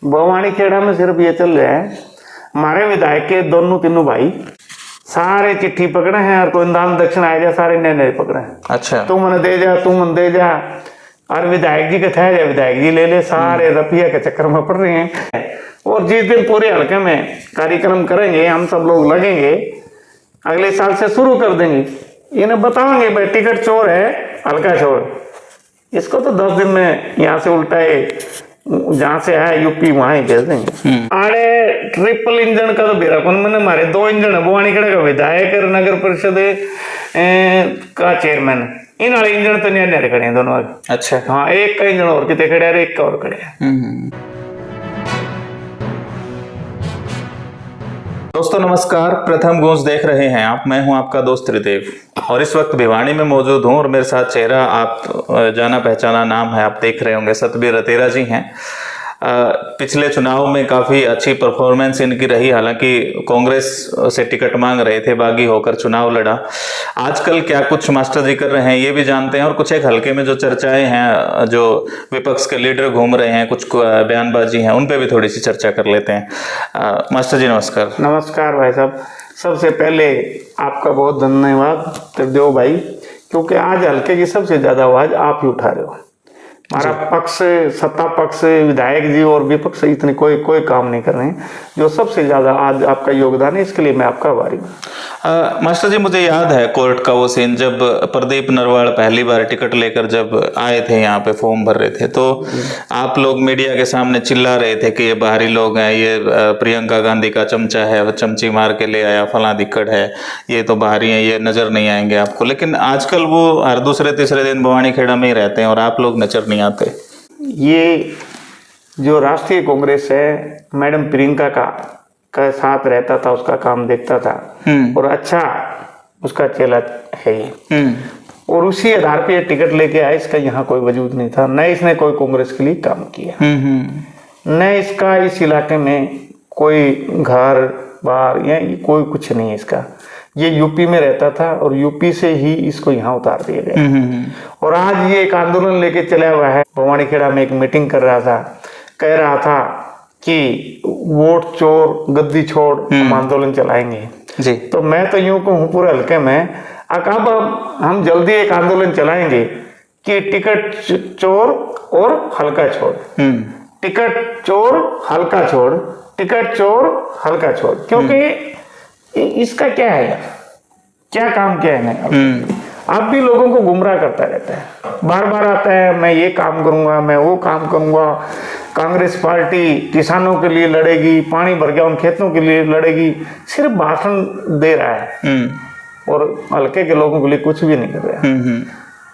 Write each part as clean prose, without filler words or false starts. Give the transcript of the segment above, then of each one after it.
बवानी खेड़ा में सिर्फ ये चल रहा है, हमारे विधायक के दोनों तीनों भाई सारे चिट्ठी पकड़े हैं और कोई दान दक्षिण आए जा सारे नए पकड़े हैं। अच्छा, तू मन दे जा, तू मन दे जा, और विधायक जी के थे जा, विधायक जी ले ले, सारे रुपया के चक्कर में पड़ रहे हैं। और जिस दिन पूरे हल्के में कार्यक्रम करेंगे, हम सब लोग लगेंगे, अगले साल से शुरू कर देंगे, इन्हें बताओगे भाई टिकट चोर है, हल्का चोर, इसको तो 10 दिन में यहाँ से उल्टाए जहाँ से है यूपी वहां ही भेज देंगे। आड़े ट्रिपल इंजन का तो बेरापन मैंने मारे 2 इंजन है, बवानी खेड़ा का विधायक और नगर परिषद का चेयरमैन, इन वाले इंजन तो नहीं खड़े हैं दोनों आगे। अच्छा, हाँ, एक का इंजन और कितने खड़े है, एक का और खड़े हैं। दोस्तों नमस्कार, प्रथम गूंज देख रहे हैं आप। मैं हूं आपका दोस्त त्रिदेव और इस वक्त भिवानी में मौजूद हूं और मेरे साथ चेहरा आप जाना पहचाना नाम है, आप देख रहे होंगे, सतबीर रतेरा जी हैं। पिछले चुनाव में काफ़ी अच्छी परफॉर्मेंस इनकी रही, हालांकि कांग्रेस से टिकट मांग रहे थे, बागी होकर चुनाव लड़ा। आजकल क्या कुछ मास्टर जी कर रहे हैं ये भी जानते हैं, और कुछ एक हल्के में जो चर्चाएं हैं, जो विपक्ष के लीडर घूम रहे हैं, कुछ बयानबाजी हैं, उन पे भी थोड़ी सी चर्चा कर लेते हैं। मास्टर जी नमस्कार। नमस्कार भाई साहब, सबसे पहले आपका बहुत धन्यवाद त्रिदेव भाई, क्योंकि आज हल्के की सबसे ज्यादा आवाज आप ही उठा रहे हो। हमारा पक्ष, सत्ता पक्ष, विधायक जी और विपक्ष इतने कोई काम नहीं कर रहे हैं, जो सबसे ज्यादा आज आपका योगदान है, इसके लिए मैं आपका आभारी हूँ। मास्टर जी, मुझे याद है कोर्ट का वो सीन, जब प्रदीप नरवाल पहली बार टिकट लेकर जब आए थे यहाँ पे, फॉर्म भर रहे थे, तो आप लोग मीडिया के सामने चिल्ला रहे थे कि ये बाहरी लोग हैं, ये प्रियंका गांधी का चमचा है, वो चमची मार के ले आया, फला दिक्कत है, ये तो बाहरी हैं, ये नजर नहीं आएंगे आपको। लेकिन आजकल वो हर दूसरे तीसरे दिन बवानी खेड़ा में ही रहते हैं और आप लोग नजर नहीं आते। ये जो राष्ट्रीय कांग्रेस है, मैडम प्रियंका का साथ रहता था, उसका काम देखता था और अच्छा उसका चेला है ये, और उसी आधार पे टिकट लेके आया। इसका यहाँ कोई वजूद नहीं था, न इसने कोई कांग्रेस के लिए काम किया, न इसका इस इलाके में कोई घर बार या कोई कुछ नहीं है इसका। ये यूपी में रहता था और यूपी से ही इसको यहाँ उतार दिया गया। और आज ये एक आंदोलन लेके चला हुआ है, बवानी खेड़ा में एक मीटिंग कर रहा था, कह रहा था कि वोट चोर गद्दी छोड़ हम आंदोलन चलाएंगे जी। तो मैं तो यूं कहूँ पूरे हल्के में अब हम जल्दी एक आंदोलन चलाएंगे कि टिकट चोर और हल्का छोड़, टिकट चोर हल्का छोड़, टिकट चोर हल्का छोड़। क्योंकि इसका क्या है, क्या काम क्या है, आप भी लोगों को गुमराह करता रहता है, बार बार आता है मैं ये काम करूंगा, मैं वो काम करूंगा, कांग्रेस पार्टी किसानों के लिए लड़ेगी, पानी भर गया उन खेतों के लिए लड़ेगी, सिर्फ भाषण दे रहा है और हल्के के लोगों के लिए कुछ भी नहीं कर रहा है।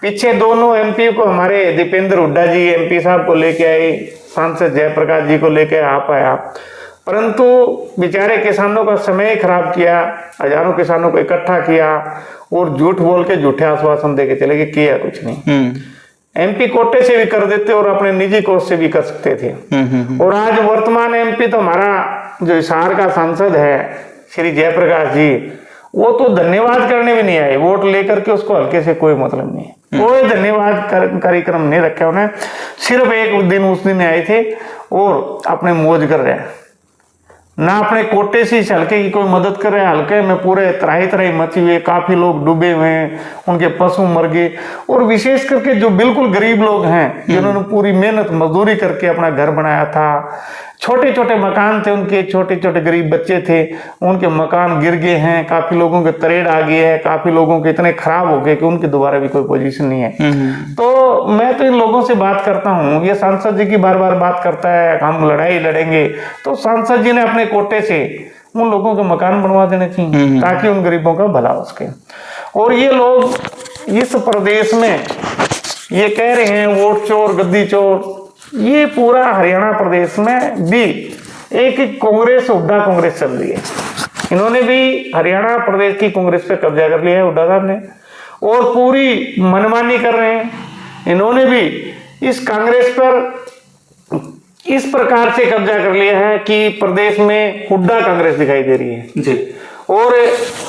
पीछे दोनों एमपी को, हमारे दीपेंद्र हुड्डा जी एमपी साहब को लेके आए, सांसद जयप्रकाश जी को लेके आप आया, परंतु बेचारे किसानों का समय खराब किया, हजारों किसानों को इकट्ठा किया और झूठ बोल के झूठे आश्वासन दे के चले गए, किया कुछ नहीं। एमपी कोटे से भी कर देते और अपने निजी कोष से भी कर सकते थे। और आज वर्तमान एमपी तो हमारा जो हिसार का सांसद है श्री जयप्रकाश जी, वो तो धन्यवाद करने भी नहीं आए, वोट लेकर के उसको हल्के से कोई मतलब नहीं है, कोई धन्यवाद कार्यक्रम नहीं रखा उन्हें, सिर्फ एक दिन उस दिन आए थे और अपने मौज कर रहे हैं, ना अपने कोटे से इस हल्के की कोई मदद कर रहे हैं। हल्के में पूरे त्राही त्राही मची हुई, काफी लोग डूबे हुए हैं, उनके पशु मर गए, और विशेष करके जो बिल्कुल गरीब लोग हैं जिन्होंने पूरी मेहनत मजदूरी करके अपना घर बनाया था, छोटे छोटे मकान थे उनके, छोटे छोटे गरीब बच्चे थे, उनके मकान गिर गए हैं, काफी लोगों के तरेड़ आ गए हैं, काफी लोगों के इतने खराब हो गए कि उनकी दोबारा भी कोई पोजीशन नहीं है। तो मैं तो इन लोगों से बात करता हूँ, ये सांसद जी की बार बार बात करता है हम लड़ाई लड़ेंगे, तो सांसद जी ने अपने कोटे से उन लोगों के मकान बनवा देने चाहिए ताकि उन गरीबों का भला हो सके। और ये लोग इस प्रदेश में ये कह रहे हैं वोट चोर गद्दी चोर, ये पूरा हरियाणा प्रदेश में भी एक कांग्रेस, हुड्डा कांग्रेस चल रही है। इन्होंने भी हरियाणा प्रदेश की कांग्रेस पे कब्जा कर लिया है हुड्डा साहब ने, और पूरी मनमानी कर रहे हैं। इन्होंने भी इस कांग्रेस पर इस प्रकार से कब्जा कर लिया है कि प्रदेश में हुड्डा कांग्रेस दिखाई दे रही है जी। और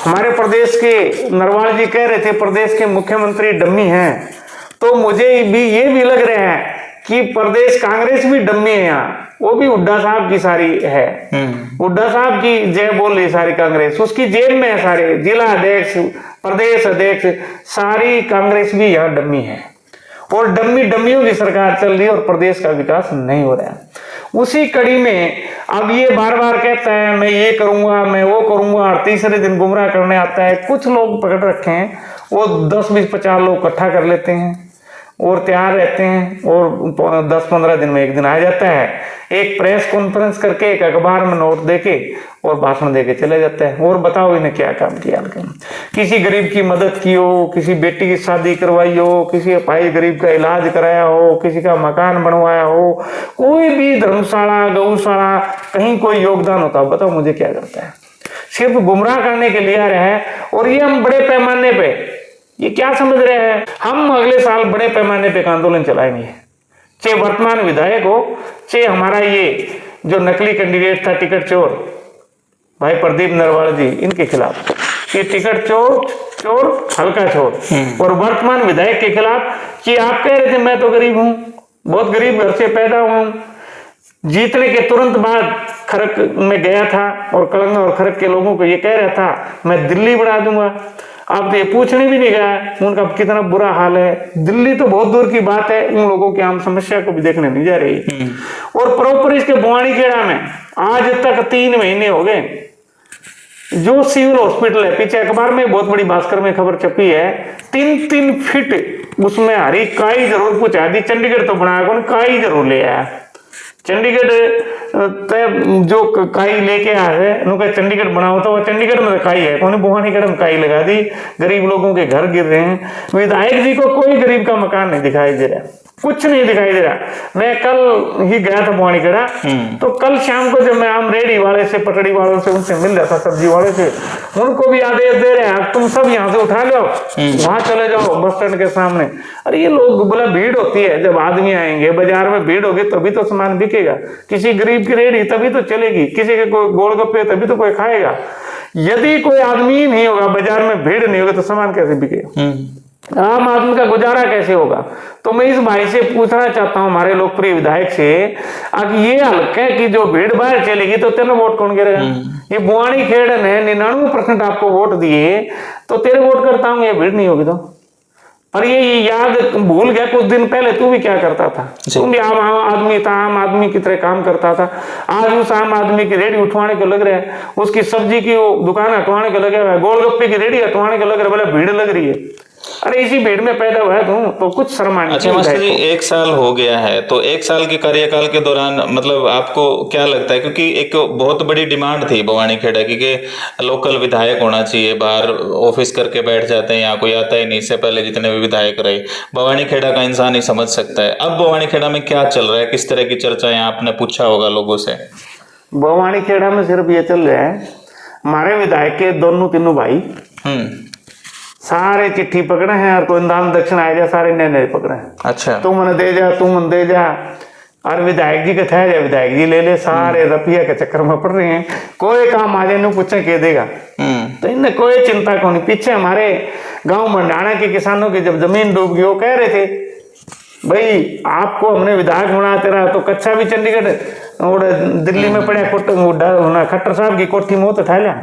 हमारे प्रदेश के नरवाल जी कह रहे थे प्रदेश के मुख्यमंत्री डम्मी हैं, तो मुझे भी ये भी लग रहा है कि प्रदेश कांग्रेस भी डम्मी है यहाँ। वो भी हुड्डा साहब की सारी है। हुड्डा साहब की जय बोल रही सारी कांग्रेस, उसकी जेब में है सारे जिला अध्यक्ष, प्रदेश अध्यक्ष, सारी कांग्रेस भी यहाँ डम्मी है और डम्मियों की सरकार चल रही है और प्रदेश का विकास नहीं हो रहा है। उसी कड़ी में अब ये बार बार कहता है मैं ये करूंगा, मैं वो करूंगा, और तीसरे दिन गुमराह करने आता है। कुछ लोग पकड़ रखे हैं, वो 10-20-50 लोग इकट्ठा कर लेते हैं और तैयार रहते हैं और 10-15 दिन में एक दिन आ जाता है, एक प्रेस कॉन्फ्रेंस करके एक अखबार में नोट देके और भाषण देके चले जाते हैं। और बताओ इन्हें क्या काम किया? किसी गरीब की मदद की हो, किसी बेटी की शादी करवाई हो, किसी भाई गरीब का इलाज कराया हो, किसी का मकान बनवाया हो, कोई भी धर्मशाला, गौशाला, कहीं कोई योगदान होता हो, बताओ मुझे क्या करता है? सिर्फ गुमराह करने के लिए आ रहे हैं। और ये हम बड़े पैमाने पे, ये क्या समझ रहे हैं, हम अगले साल बड़े पैमाने पे आंदोलन चलाएंगे, चाहे वर्तमान विधायक हो, चाहे हमारा ये जो नकली कैंडिडेट था टिकट चोर भाई प्रदीप नरवाल जी, इनके खिलाफ, ये टिकट चोर हल्का चोर, और वर्तमान विधायक के खिलाफ कि आप कह रहे थे मैं तो गरीब हूं, बहुत गरीब घर से पैदा हुआ हूं, जीतने के तुरंत बाद खरक में गया था और कलंगा और खरक के लोगों को ये कह रहा था मैं दिल्ली बना दूंगा। आप तो ये पूछने भी नहीं गया उनका कितना बुरा हाल है। दिल्ली तो बहुत दूर की बात है, उन लोगों की आम समस्या को भी देखने नहीं जा रही। और प्रॉपर इसके बुआड़ीखेड़ा में आज तक 3 महीने हो गए, जो सिविल हॉस्पिटल है, पीछे अखबार में बहुत बड़ी भास्कर में खबर छपी है, 3-3 फीट उसमें हरी काई जरूर कुछ आदि, चंडीगढ़ तो बनाया कौन, काई जरूर ले आया। चंडीगढ़ जो काई लेके आए, चंडीगढ़ बनाओ तो चंडीगढ़ में काई है कौन, बुहानीगढ़ में काई लगा दी, गरीब लोगों के घर गिर रहे हैं। विधायक जी को कोई गरीब का मकान नहीं दिखाई दे रहा, कुछ नहीं दिखाई दे रहा। मैं कल ही गया था बुहानीगढ़, तो कल शाम को जब मैं आम रेडी वाले से, पटड़ी वालों से, उनसे मिल रहा था, सब्जी वाले से, उनको भी आदेश दे रहे हैं तुम सब यहाँ से उठा लो, वहां चले जाओ बस स्टैंड के सामने। अरे ये लोग, बोला भीड़ होती है, जब आदमी आएंगे बाजार में भीड़ होगी तभी तो सामान बिकेगा, किसी गरीब की रेडी तभी तो चलेगी, किसी के कोई गोलगप्पे तभी तो कोई खाएगा। यदि कोई आदमी नहीं होगा, बाजार में भीड़ नहीं होगी तो सामान कैसे बिकेगा, आम आदमी का गुजारा कैसे होगा? तो मैं इस भाई से पूछना चाहता हूं, हमारे लोकप्रिय विधायक से, अब ये हल्के की जो भीड़ बाहर चलेगी तो तेरे वोट कौन गिरेगा? ये बुआड़ीखेड़ ने 99% आपको वोट दिए, तो तेरे वोट करता हूँ, ये भीड़ नहीं होगी तो। और ये याद भूल गया, कुछ दिन पहले तू भी क्या करता था, तुम भी आम आदमी था, आम आदमी की तरह काम करता था। आज उस आम आदमी की रेडी उठवाने को लग रहा है, उसकी सब्जी की वो दुकान हटवाने को लग रहा है, गोलगप्पे की रेडी हटवाने को लग रहा है, बोले भीड़ लग रही है। अरे इसी भीड़ में पैदा हुआ तो कुछ शर्म आनी। अच्छा मास्टर जी, 1 साल हो गया है, तो 1 साल के कार्यकाल के दौरान मतलब आपको क्या लगता है, क्योंकि एक बहुत बड़ी डिमांड थी बुआड़ीखेड़ा की कि लोकल विधायक होना चाहिए, बाहर ऑफिस करके बैठ जाते हैं, यहाँ कोई आता ही नहीं, इससे पहले जितने भी विधायक रहे, बुआड़ीखेड़ा का इंसान ही समझ सकता है। अब बुआड़ीखेड़ा में क्या चल रहा है, किस तरह की चर्चाएं आपने पूछा होगा लोगों से? बुआड़ीखेड़ा में सिर्फ ये चल रहा है, हमारे विधायक के दोनों तीनों भाई सारे चिट्ठी पकड़े हैं और कोई दान दक्षिण आए जा, सारे नए पकड़े हैं। अच्छा, तू मन दे जा, तू मन दे जा, और विधायक जी का था जा, विधायक जी ले ले, सारे रुपया के चक्कर में पड़ रहे हैं। कोई काम आ जाए पूछे के देगा, तो इनने कोई चिंता को नहीं। पीछे हमारे गांव मंडाना के किसानों की जब जमीन डूब गई, वो कह रहे थे भाई आपको हमने विधायक बनाते रहा, तो कच्चा भी चंडीगढ़ और दिल्ली में पड़े खट्टर साहब की कोठी में तो उठा लिया।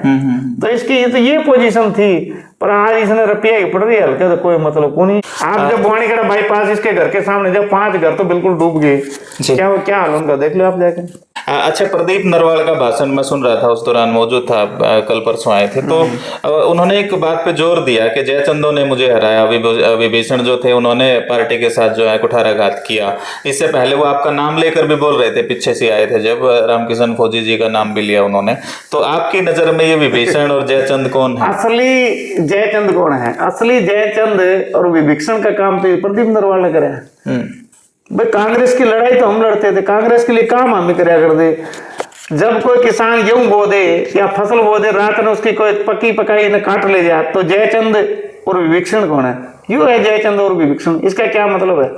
तो इसकी तो ये पोजीशन थी, पर आज इसने रुपया ही पड़ रही है हल्के, तो कोई मतलब को नहीं। आप जब बुआड़ीखेड़ा बाईपास इसके घर के सामने जब 5 घर तो बिल्कुल डूब गए, क्या हाल उनका देख लो आप जाके। अच्छा, प्रदीप नरवाल का भाषण मैं सुन रहा था, उस दौरान मौजूद था, कल परसों आए थे, तो उन्होंने एक बात पे जोर दिया कि जयचंदों ने मुझे हराया, विभीषण जो थे उन्होंने पार्टी के साथ जो है कुठाराघात किया। इससे पहले वो आपका नाम लेकर भी बोल रहे थे, पीछे से आए थे जब रामकिशन फौजी जी का नाम भी लिया उन्होंने। तो आपकी नजर में ये विभीषण और जयचंद कौन है? असली जयचंद कौन है? असली जयचंद और विभीषण का काम तो प्रदीप नरवाल ने करे हैं। भाई कांग्रेस की लड़ाई तो हम लड़ते थे, कांग्रेस के लिए काम हम ही कराया कर दे। जब कोई किसान गेहूं बो दे या फसल बो दे, रात में उसकी कोई पकी पकाई न काट ले जाए, तो जयचंद और विभीषण कौन है? यू है जयचंद और विभीषण। इसका क्या मतलब है?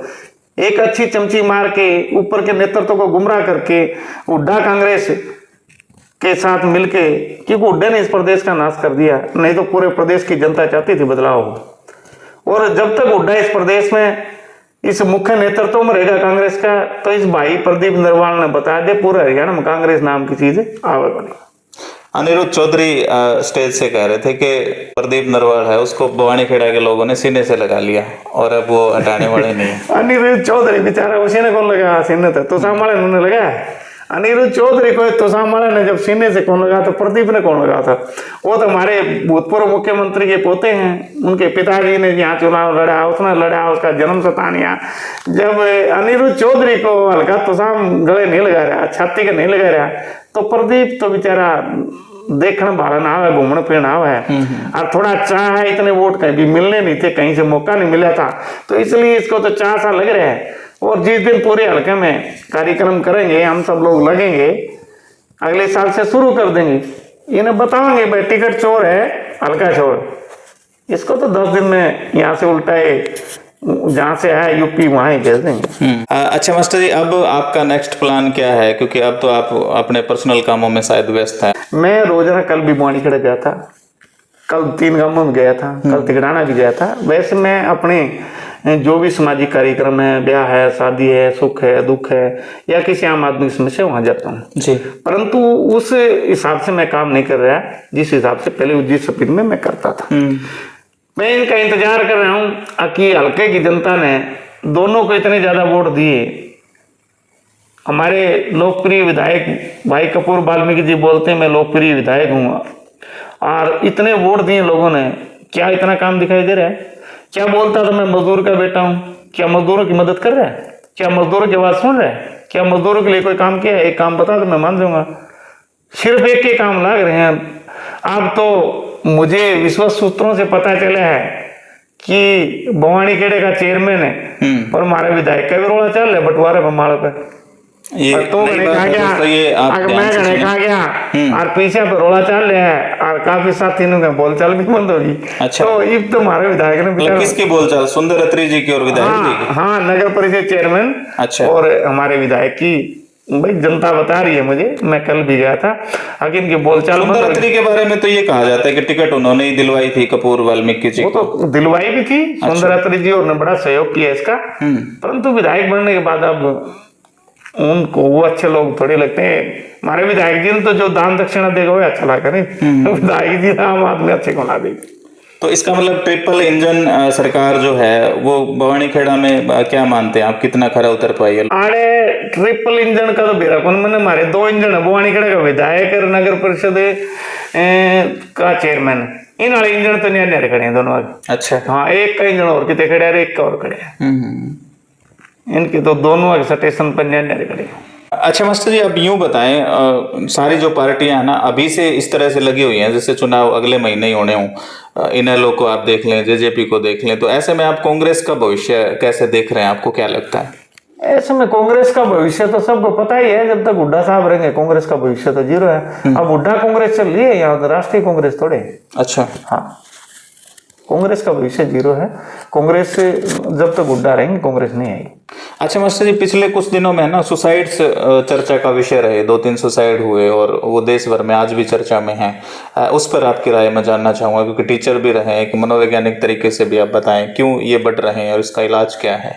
एक अच्छी चमची मार के ऊपर के नेतृत्व को गुमराह करके हुड्डा कांग्रेस के साथ मिलके, क्योंकि हुड्डा ने इस प्रदेश का नाश कर दिया, नहीं तो पूरे प्रदेश की जनता चाहती थी बदलाव हो। और जब तक हुड्डा इस प्रदेश में इस मुख्य नेतृत्व में रहेगा कांग्रेस का। तो इस भाई प्रदीप नरवाल ने बताया दे पूरा हरियाणा में कांग्रेस नाम की चीज आवे बनी। अनिरुद्ध चौधरी स्टेज से कह रहे थे कि प्रदीप नरवाल है उसको बवानीखेड़ा के लोगों ने सीने से लगा लिया और अब वो हटाने वाले नहीं है। अनिरुद्ध चौधरी बेचारा उसी ने कौन लगा सीने थे, तो सामाले उन्होंने लगाया। अनिरुद्ध चौधरी को तो सामाले ने जब सीने से कौन लगा तो प्रदीप ने कौन लगा था। वो तो हमारे भूतपूर्व मुख्यमंत्री के पोते हैं, उनके पिताजी ने यहाँ चुनाव लड़ा, उसने लड़ा, उसका जन्म सतानिया। जब अनिरुद्ध चौधरी को हल्का तो साम गले नहीं लगा रहा, छाती का नहीं लगा रहा, तो प्रदीप तो बेचारा देखने वाला ना है, घूमने फिरना है और थोड़ा चाह है। इतने वोट कहीं भी मिलने नहीं थे, कहीं से मौका नहीं मिला था, तो इसलिए इसको तो चाह सा लग रहा है। और जिस दिन पूरे हल्के में कार्यक्रम करेंगे, हम सब लोग लगेंगे, अगले साल से शुरू कर देंगे, इन्हें बताओगे भाई टिकट चोर है, हल्का चोर, इसको तो 10 दिन में यहाँ से उल्टाए, जहाँ से आया यूपी वहाँ ही भेज देंगे। अच्छा मास्टर जी, अब आपका नेक्स्ट प्लान क्या है, क्योंकि अब तो आप अपने पर्सनल कामों में शायद व्यस्त हैं। मैं रोजाना कल भी बवानीखेड़ा गया था, कल 3 गांवों में गया था, कल तिगड़ाना भी गया था। वैसे मैं अपने जो भी सामाजिक कार्यक्रम है, ब्याह है, शादी है, सुख है, दुख है, या किसी आम आदमी की समस्या, वहां जाता हूँ जी। परंतु उस हिसाब से मैं काम नहीं कर रहा जिस हिसाब से पहले जिस स्पीड में मैं करता था। मैं इनका इंतजार कर रहा हूँ कि हल्के की जनता ने दोनों को इतने ज्यादा वोट दिए। हमारे लोकप्रिय विधायक भाई कपूर वाल्मीकि जी बोलते हैं मैं लोकप्रिय विधायक हूँ, और इतने वोट दिए लोगों ने, क्या इतना काम दिखाई दे रहा है? क्या बोलता था मैं मजदूर का बेटा हूँ? क्या मजदूरों की मदद कर रहा है? क्या मजदूरों की आवाज सुन रहा है? क्या मजदूरों के लिए कोई काम किया है? एक काम बता तो मैं मान जाऊंगा। सिर्फ एक के काम लाग रहे हैं। अब तो मुझे विश्वस्त सूत्रों से पता चला है कि बवानीखेड़े का चेयरमैन है और हमारे विधायक का भी रोड़ा चल रहा है बंटवारे बमाड़ पे। ये तो मैंने कहा गया, मैं कहा गया और पीछे पे रोड़ा चल रहा है और काफी साथी ने बोलचाल भी बंद होगी। अच्छा। तो ये तो हमारे विधायक ने मतलब किसकी बोलचाल? सुंदर अत्री जी की और विधायक जी की? हाँ, नगर परिषद चेयरमैन। अच्छा। और हमारे विधायक की भाई जनता बता रही है मुझे, मैं कल भी गया था, आगे इनकी बोलचाल। सुंदर अत्री के बारे में तो ये कहा जाता है कि टिकट उन्होंने ही दिलवाई थी कपूर वाल्मीकि जी वो तो दिलवाई भी थी सुंदर अत्री जी, और ने बड़ा सहयोग किया इसका। परंतु विधायक बनने के बाद अब उनको वो अच्छे लोग थोड़े लगते हैं। हमारे विधायक जी ने तो जो दान दक्षिणा देगा वो अच्छा लगा नहीं, विधायक जी आम आदमी अच्छे को ला देगी। तो इसका मतलब ट्रिपल इंजन सरकार जो है वो बवानीखेड़ा में क्या मानते हैं आप, कितना खरा उतर पाई? अरे ट्रिपल इंजन का तो बेरा कौन, मैंने हमारे 2 इंजन है, बवानीखेड़ा का विधायक और नगर परिषद का चेयरमैन, इन वाले इंजन तो नहीं खड़े हैं दोनों। अच्छा। हाँ, एक का इंजन और कितने खड़े हैं, एक का और खड़े हैं, इनके तो दोनों स्टेशन पर नहीं खड़े। अच्छा मास्टर जी, अब यूं बताएं, सारी जो पार्टियां हैं ना अभी से इस तरह से लगी हुई हैं जैसे चुनाव अगले महीने ही होने हों, इनेलो को आप देख लें, जेजेपी को देख लें, तो ऐसे में आप कांग्रेस का भविष्य कैसे देख रहे हैं, आपको क्या लगता है? ऐसे में कांग्रेस का भविष्य तो सबको पता ही है, जब तक हुड्डा साहब रहेंगे कांग्रेस का भविष्य तो जीरो है। अब हुड्डा कांग्रेस चल रही है यहाँ, तो राष्ट्रीय कांग्रेस थोड़े। अच्छा। हाँ, कांग्रेस का भविष्य जीरो है। कांग्रेस से जब तक हुड्डा रहेंगे कांग्रेस नहीं आएगी। अच्छा मास्टर जी, पिछले कुछ दिनों में ना सुसाइड्स चर्चा का विषय रहे, 2-3 सुसाइड हुए और वो देश भर में आज भी चर्चा में है। उस पर आपकी राय मैं जानना चाहूंगा, क्योंकि टीचर भी रहे हैं, कि मनोवैज्ञानिक तरीके से भी आप बताएं क्यों ये बढ़ रहे हैं और इसका इलाज क्या है?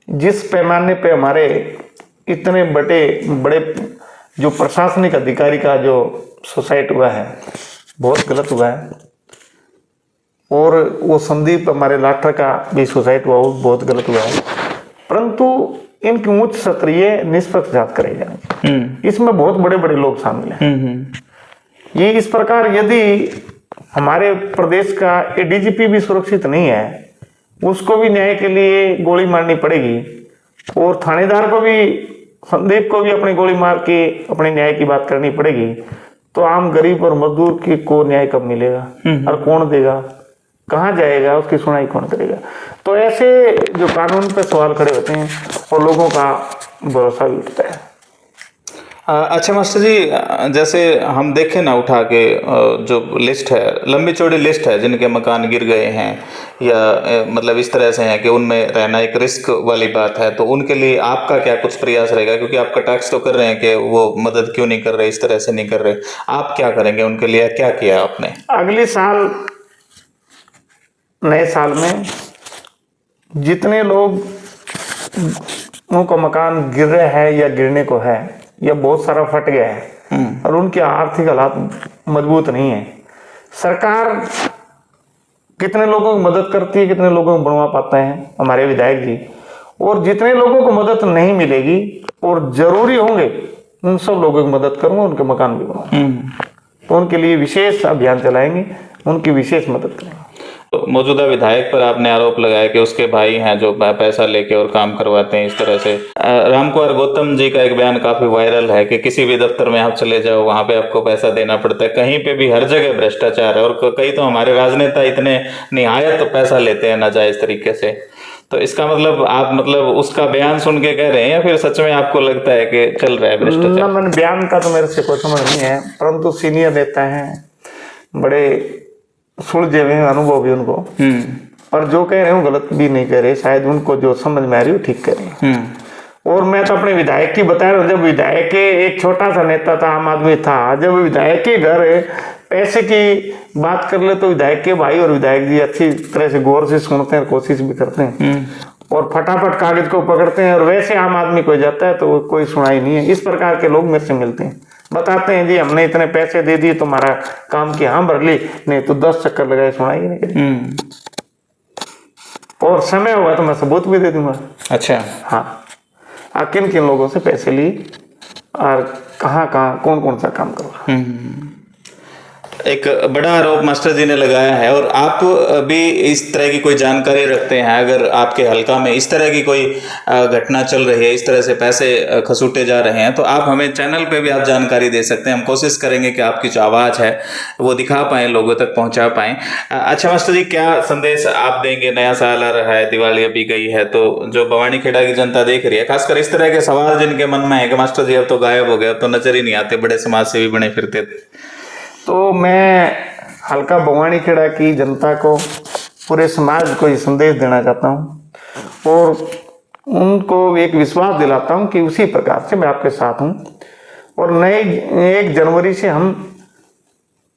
जिस पैमाने पे हमारे इतने बड़े जो प्रशासनिक अधिकारी का जो सुसाइड हुआ है बहुत गलत हुआ है, और वो संदीप हमारे लाठर का भी सुसाइड हुआ वो बहुत गलत हुआ है। परंतु इनकी उच्च स्तरीय निष्पक्ष जांच कराई जाए, इसमें बहुत बड़े बड़े लोग शामिल हैं। ये इस प्रकार यदि हमारे प्रदेश का एडीजीपी भी सुरक्षित नहीं है, उसको भी न्याय के लिए गोली मारनी पड़ेगी, और थानेदार को भी, संदीप को भी अपनी गोली मार के अपने न्याय की बात करनी पड़ेगी, तो आम गरीब और मजदूर की को न्याय कब मिलेगा और कौन देगा, कहाँ जाएगा, उसकी सुनाई कौन करेगा? तो ऐसे जो कानून पे सवाल खड़े होते हैं और लोगों का भरोसा भी उठता है। अच्छा मास्टर जी, जैसे हम देखें ना उठा के जो लिस्ट है, लंबी चौड़ी लिस्ट है जिनके मकान गिर गए हैं या मतलब इस तरह से हैं कि उनमें रहना एक रिस्क वाली बात है, तो उनके लिए आपका क्या कुछ प्रयास रहेगा? क्योंकि आप कटाक्ष तो कर रहे हैं कि वो मदद क्यों नहीं कर रहे, इस तरह से नहीं कर रहे, आप क्या करेंगे उनके लिए, क्या किया आपने? अगले साल नए साल में जितने लोग उनका मकान गिर रहा है या गिरने को है या बहुत सारा फट गया है और उनके आर्थिक हालात मजबूत नहीं है, सरकार कितने लोगों की मदद करती है, कितने लोगों को बनवा पाते हैं हमारे विधायक जी। और जितने लोगों को मदद नहीं मिलेगी और जरूरी होंगे उन सब लोगों की मदद करूंगा, उनके मकान भी बनवाऊंगा। तो उनके लिए विशेष अभियान चलाएंगे, उनकी विशेष मदद करेंगे। तो मौजूदा विधायक पर आपने आरोप लगाया कि उसके भाई हैं जो पैसा लेके और काम करवाते हैं इस तरह से। रामकुमार गौतम जी का एक बयान काफी वायरल है कि किसी भी दफ्तर में आप चले जाओ वहां पे आपको पैसा देना पड़ता है, कहीं पे भी हर जगह भ्रष्टाचार है और कई तो हमारे राजनेता इतने निहायत पैसा लेते हैं नाजायज तरीके से। तो इसका मतलब आप उसका बयान सुन के कह रहे हैं या फिर सच में आपको लगता है कि चल रहा है भ्रष्टाचार? मैंने बयान का तो मेरे से कोई समझ नहीं है, परंतु सीनियर नेता हैं, बड़े सुलझे हुए अनुभव भी उनको, और जो कह रहे हो गलत भी नहीं कह रहे, शायद उनको जो समझ में आ रही हो ठीक कह रहे हैं। और मैं तो अपने विधायक की बता रहा हूँ, जब विधायक के एक छोटा सा नेता था, आम आदमी था, जब विधायक के घर पैसे की बात कर ले तो विधायक के भाई और विधायक जी अच्छी तरह से गौर से सुनते हैं, कोशिश भी करते हैं और फटाफट कागज को पकड़ते हैं। और वैसे आम आदमी कोई जाता है तो कोई सुनाई नहीं है। इस प्रकार के लोग मेरे से मिलते हैं, बताते हैं जी हमने इतने पैसे दे दिए, तुम्हारा काम किया, हाँ भर ली, नहीं तो 10 चक्कर लगाए, सुनाई नहीं करी। और समय होगा तो मैं सबूत भी दे दूंगा। अच्छा, हाँ, किन किन लोगों से पैसे लिए और कहाँ कहाँ कौन कौन सा काम करवा। एक बड़ा आरोप मास्टर जी ने लगाया है और आप भी इस तरह की कोई जानकारी रखते हैं, अगर आपके हलका में इस तरह की कोई घटना चल रही है, इस तरह से पैसे खसूटे जा रहे हैं, तो आप हमें चैनल पे भी आप जानकारी दे सकते हैं। हम कोशिश करेंगे कि आपकी जो आवाज़ है वो दिखा पाएँ, लोगों तक पहुंचा पाएँ। अच्छा मास्टर जी, क्या संदेश आप देंगे? नया साल आ रहा है, दिवाली अभी गई है, तो जो बवानीखेड़ा की जनता देख रही है, खासकर इस तरह के सवाल जिनके मन में है कि मास्टर जी अब तो गायब हो गया, तो नजर ही नहीं आते, बड़े समाज सेवी बने फिरते, तो मैं हल्का बवानीखेड़ा की जनता को, पूरे समाज को ये संदेश देना चाहता हूँ और उनको एक विश्वास दिलाता हूँ कि उसी प्रकार से मैं आपके साथ हूँ। और नए 1 जनवरी से हम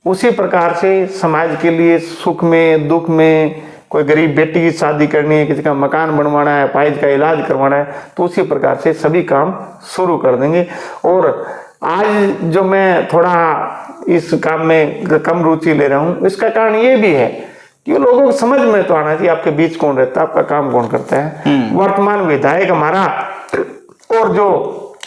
उसी प्रकार से समाज के लिए सुख में दुख में, कोई गरीब बेटी की शादी करनी है, किसी का मकान बनवाना है, पाइज का इलाज करवाना है, तो उसी प्रकार से सभी काम शुरू कर देंगे। और आज जो मैं थोड़ा इस काम में कम रुचि ले रहा हूँ, इसका कारण ये भी है कि लोगों को समझ में तो आना चाहिए आपके बीच कौन रहता है, आपका काम कौन करता है। वर्तमान विधायक हमारा और जो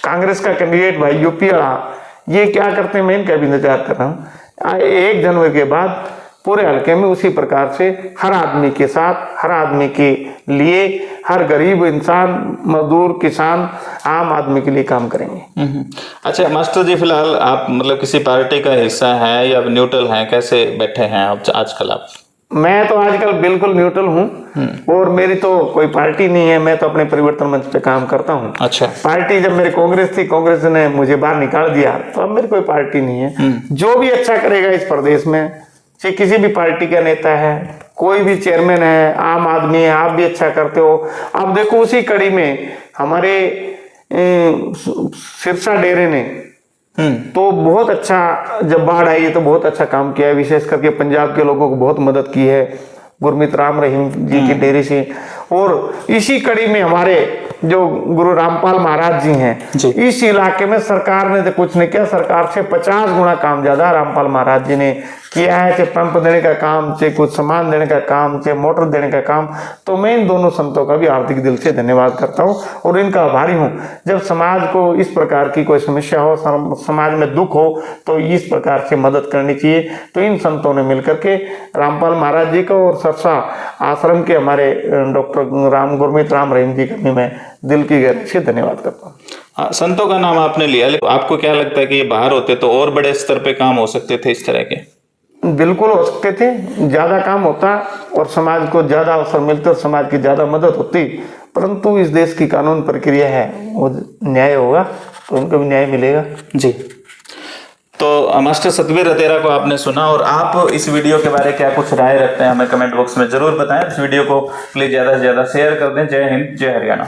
कांग्रेस का कैंडिडेट भाई यूपी वाला, ये क्या करते हैं मैं इनका भी इंतजार कर रहा हूँ। 1 जनवरी के बाद पूरे हल्के में उसी प्रकार से हर आदमी के साथ, हर आदमी के लिए, हर गरीब इंसान, मजदूर, किसान, आम आदमी के लिए काम करेंगे। अच्छा मास्टर जी, फिलहाल आप किसी पार्टी का हिस्सा हैं या न्यूट्रल हैं, कैसे बैठे हैं आप आजकल? आप मैं तो आजकल बिल्कुल न्यूट्रल हूँ और मेरी तो कोई पार्टी नहीं है, मैं तो अपने परिवर्तन मंच पे काम करता हूँ। अच्छा, पार्टी जब मेरी कांग्रेस थी, कांग्रेस ने मुझे बाहर निकाल दिया, तो अब मेरी कोई पार्टी नहीं है। जो भी अच्छा करेगा इस प्रदेश में, चाहे किसी भी पार्टी का नेता है, कोई भी चेयरमैन है, आम आदमी है, आप भी अच्छा करते हो। अब देखो उसी कड़ी में हमारे सिरसा डेरे ने तो बहुत अच्छा, जब बाढ़ आई तो बहुत अच्छा काम किया है, विशेष करके पंजाब के लोगों को बहुत मदद की है गुरमीत राम रहीम जी की डेरे से। और इसी कड़ी में हमारे जो गुरु रामपाल महाराज जी हैं, इस इलाके में सरकार ने तो कुछ नहीं किया, सरकार से 50 गुना काम ज्यादा रामपाल महाराज जी ने किया है, चाहे पंप देने का काम, चाहे कुछ सामान देने का काम, चाहे मोटर देने का काम। तो मैं इन दोनों संतों का भी हार्दिक दिल से धन्यवाद करता हूँ और इनका आभारी हूँ। जब समाज को इस प्रकार की कोई समस्या हो, समाज में दुख हो, तो इस प्रकार से मदद करनी चाहिए। तो इन संतों ने मिलकर के रामपाल महाराज जी को और सरसा आश्रम के हमारे डॉक्टर गुरमीत राम रहीम जी का भी मैं दिल की गहराई से धन्यवाद करता हूँ। संतों का नाम आपने लिया, लेकिन आपको क्या लगता है कि ये बाहर होते तो और बड़े स्तर पे काम हो सकते थे इस तरह के? बिल्कुल हो सकते थे, ज्यादा काम होता और समाज को ज्यादा अवसर मिलते और समाज की ज्यादा मदद होती, परंतु इस देश की कानून प्रक्रिया है, वो न्याय होगा तो उनको भी न्याय मिलेगा। जी, तो मास्टर सतबीर रतेरा को आपने सुना, और आप इस वीडियो के बारे में क्या कुछ राय रखते हैं हमें कमेंट बॉक्स में जरूर बताएं। इस वीडियो को प्लीज ज्यादा से ज्यादा शेयर कर दें। जय हिंद, जय हरियाणा।